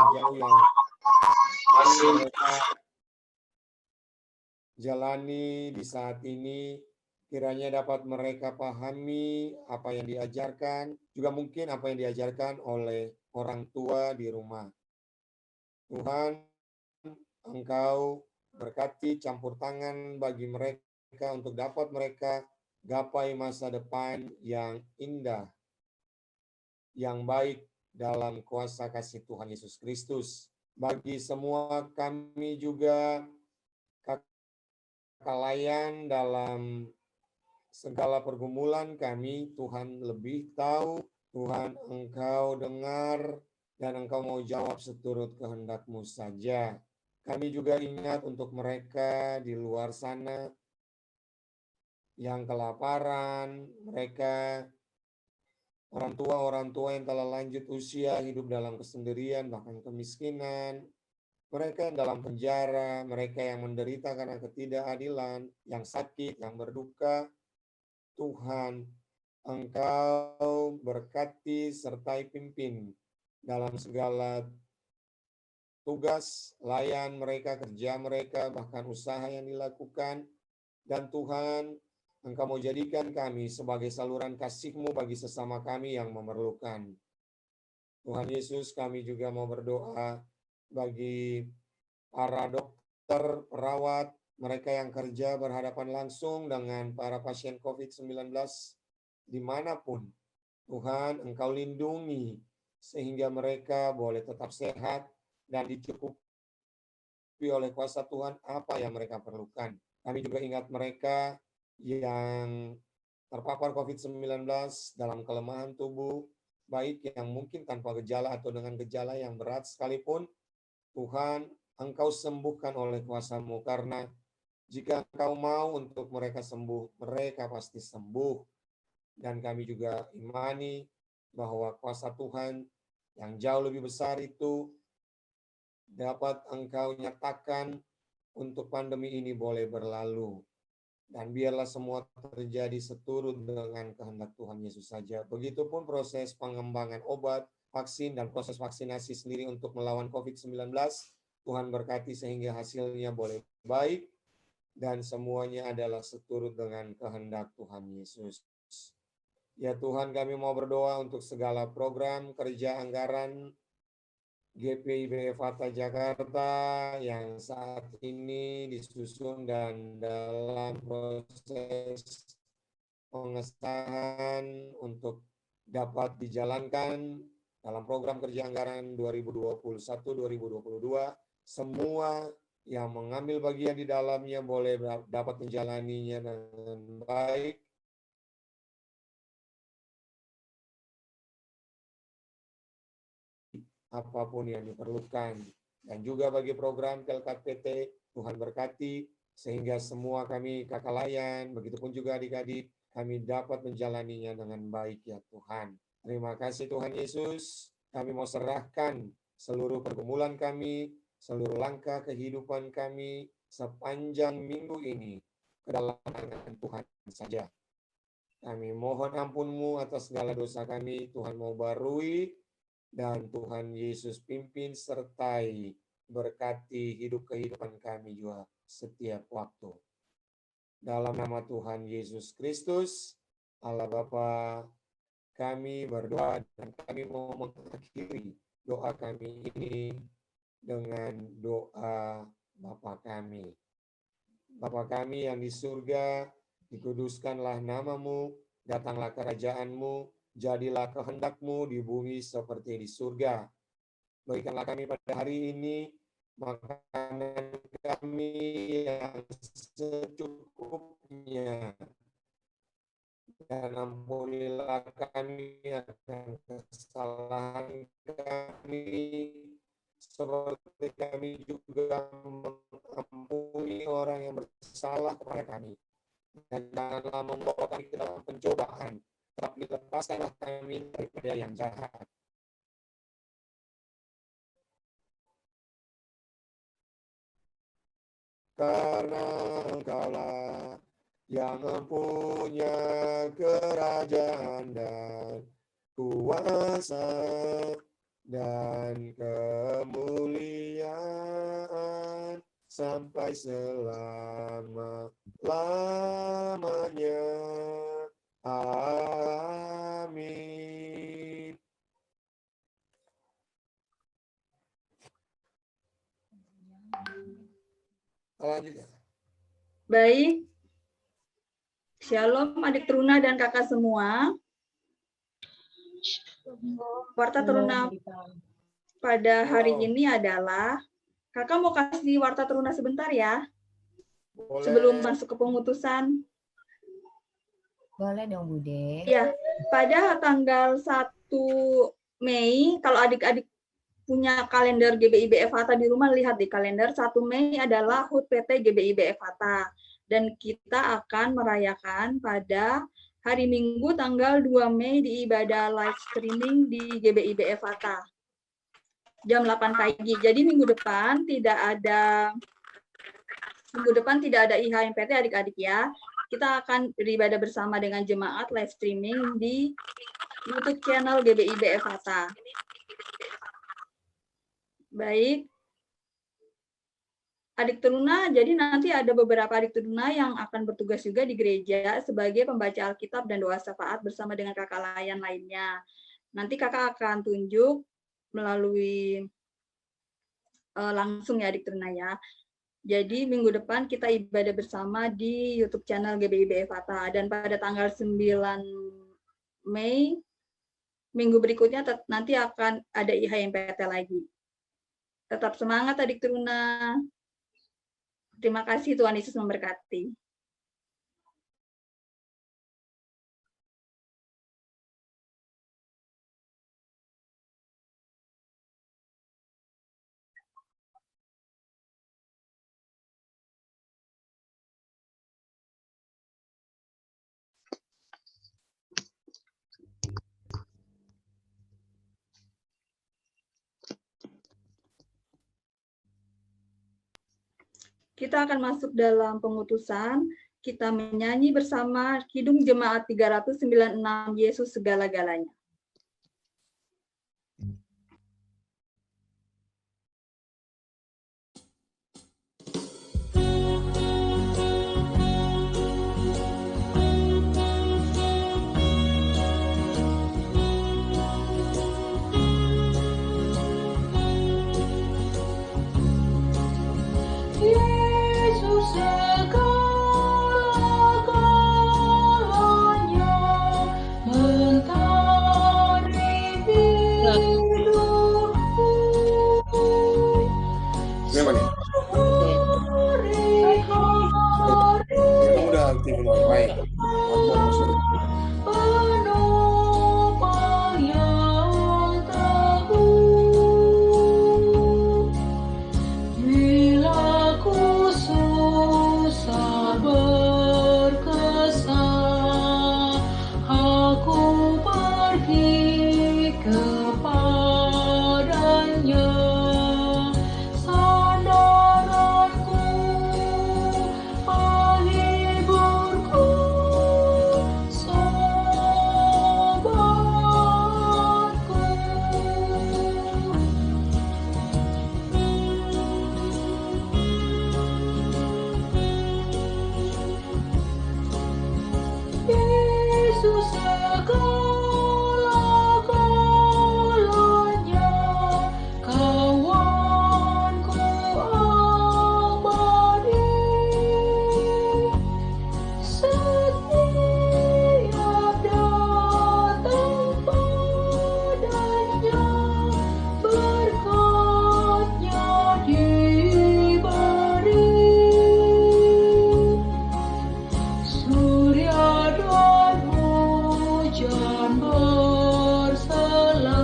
mereka jalani di saat ini kiranya dapat mereka pahami apa yang diajarkan, juga mungkin apa yang diajarkan oleh orang tua di rumah. Tuhan, Engkau berkati campur tangan bagi mereka untuk dapat mereka gapai masa depan yang indah, yang baik dalam kuasa kasih Tuhan Yesus Kristus. Bagi semua kami juga kakak layan dalam segala pergumulan kami, Tuhan lebih tahu, Tuhan Engkau dengar, dan Engkau mau jawab seturut kehendak-Mu saja. Kami juga ingat untuk mereka di luar sana yang kelaparan, mereka orang tua yang telah lanjut usia, hidup dalam kesendirian, bahkan kemiskinan, mereka yang dalam penjara, mereka yang menderita karena ketidakadilan, yang sakit, yang berduka. Tuhan, Engkau berkati sertai pimpin dalam segala tugas, layan mereka, kerja mereka, bahkan usaha yang dilakukan. Dan Tuhan, Engkau mau jadikan kami sebagai saluran kasih-Mu bagi sesama kami yang memerlukan. Tuhan Yesus, kami juga mau berdoa bagi para dokter, perawat, mereka yang kerja berhadapan langsung dengan para pasien COVID-19 dimanapun. Tuhan, Engkau lindungi sehingga mereka boleh tetap sehat dan dicukupi oleh kuasa Tuhan apa yang mereka perlukan. Kami juga ingat mereka yang terpapar COVID-19 dalam kelemahan tubuh, baik yang mungkin tanpa gejala atau dengan gejala yang berat sekalipun. Tuhan, Engkau sembuhkan oleh kuasa-Mu, karena jika Engkau mau untuk mereka sembuh, mereka pasti sembuh. Dan kami juga imani bahwa kuasa Tuhan yang jauh lebih besar itu dapat Engkau nyatakan untuk pandemi ini boleh berlalu. Dan biarlah semua terjadi seturut dengan kehendak Tuhan Yesus saja. Begitupun proses pengembangan obat, vaksin, dan proses vaksinasi sendiri untuk melawan COVID-19. Tuhan berkati sehingga hasilnya boleh baik, dan semuanya adalah seturut dengan kehendak Tuhan Yesus. Ya Tuhan, kami mau berdoa untuk segala program kerja anggaran GPIB Fata Jakarta yang saat ini disusun dan dalam proses pengesahan untuk dapat dijalankan dalam program kerja anggaran 2021-2022. Semua yang mengambil bagian di dalamnya boleh dapat menjalaninya dengan baik. Apapun yang diperlukan. Dan juga bagi program KLKPT, Tuhan berkati sehingga semua kami kakak layan, begitupun juga adik-adik, kami dapat menjalaninya dengan baik ya Tuhan. Terima kasih Tuhan Yesus, kami mau serahkan seluruh pergumulan kami, seluruh langkah kehidupan kami sepanjang minggu ini ke dalam tangan Tuhan saja. Kami mohon ampun-Mu atas segala dosa kami, Tuhan mau barui, dan Tuhan Yesus pimpin sertai berkati hidup kehidupan kami juga setiap waktu. Dalam nama Tuhan Yesus Kristus, Allah Bapa, kami berdoa dan kami mau mengakhiri doa kami ini dengan doa Bapa kami. Bapa kami yang di surga, dikuduskanlah nama-Mu, datanglah kerajaan-Mu, jadilah kehendak-Mu di bumi seperti di surga. Berikanlah kami pada hari ini makanan kami yang secukupnya. Dan ampunilah kami akan kesalahan kami, seperti kami juga mengampuni orang yang bersalah kepada kami. Dan janganlah membawa kami ke dalam pencobaan, tapi lepaskanlah kami daripada yang jahat. Karena Engkaulah yang mempunyai kerajaan dan kuasa dan kemuliaan sampai selama-lamanya. Amin. Lanjut ya. Baik. Shalom adik teruna dan kakak semua. Warta teruna pada hari ini adalah, kakak mau kasih warta teruna sebentar ya. Boleh. Sebelum masuk ke pengutusan. Boleh dong, Bude. Ya, pada tanggal 1 Mei, kalau adik-adik punya kalender GBIB FHATA di rumah, lihat di kalender, 1 Mei adalah HUT PT GBIB FHATA. Dan kita akan merayakan pada hari Minggu tanggal 2 Mei di ibadah live streaming di GBIB FHATA. Jam 8 pagi. Jadi minggu depan tidak ada IHMPT adik-adik ya. Kita akan beribadah bersama dengan jemaat live streaming di YouTube channel GBIB FHATA. Baik. Adik Teruna, jadi nanti ada beberapa adik Teruna yang akan bertugas juga di gereja sebagai pembaca Alkitab dan doa syafaat bersama dengan kakak layan lainnya. Nanti kakak akan tunjuk melalui langsung ya adik Teruna ya. Jadi minggu depan kita ibadah bersama di YouTube channel GBIB FHATA. Dan pada tanggal 9 Mei, minggu berikutnya nanti akan ada IHMPT lagi. Tetap semangat adik Teruna. Terima kasih, Tuhan Yesus memberkati. Kita akan masuk dalam pengutusan. Kita menyanyi bersama Kidung Jemaat 396 Yesus Segala-galanya. Yesus segala-galanya mentari hidupku. Siapa nih? Hari-hari Kamu udah aktif wifi? Aku masuk. penopang yang teguh. Bila ku susah berkesan, aku pergi kepadanya. Sandaranku, penghiburku, sobatku. Yesus segala-galanya, kawanku abadi. Setiap datang padanya, berkatnya diberi. Surya dan hujan berselang,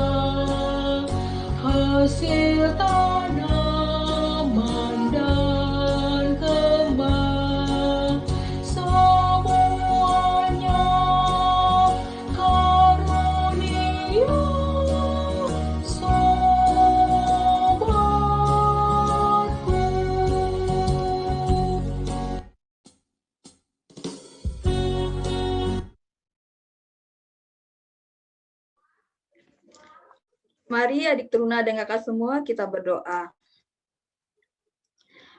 hasil tanaman dan kembang, semuanya karunia sobatku. Mari adik Teruna dan kakak semua kita berdoa.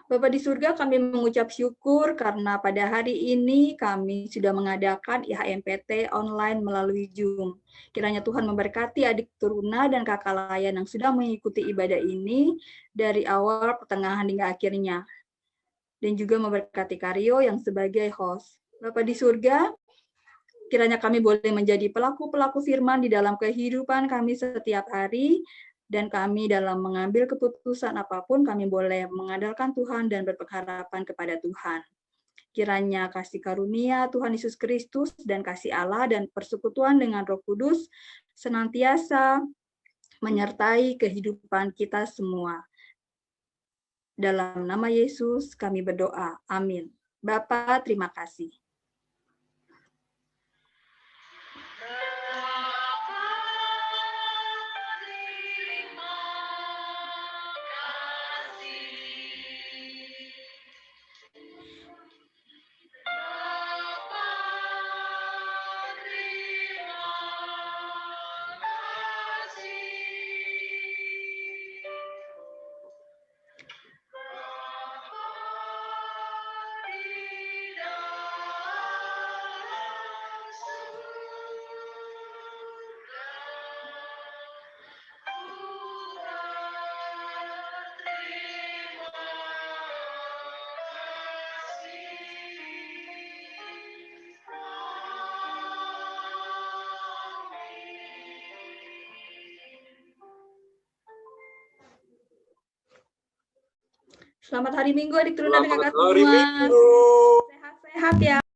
Bapa di surga, kami mengucap syukur karena pada hari ini kami sudah mengadakan IHMPT online melalui Zoom. Kiranya Tuhan memberkati adik Teruna dan kakak layan yang sudah mengikuti ibadah ini dari awal, pertengahan, hingga akhirnya. Dan juga memberkati Karyo yang sebagai host. Bapa di surga, kiranya kami boleh menjadi pelaku-pelaku firman di dalam kehidupan kami setiap hari, dan kami dalam mengambil keputusan apapun, kami boleh mengandalkan Tuhan dan berpengharapan kepada Tuhan. Kiranya kasih karunia Tuhan Yesus Kristus dan kasih Allah dan persekutuan dengan Roh Kudus senantiasa menyertai kehidupan kita semua. Dalam nama Yesus kami berdoa. Amin. Bapa, terima kasih. Selamat hari Minggu adik Truna dan kakak semua. Sehat-sehat ya.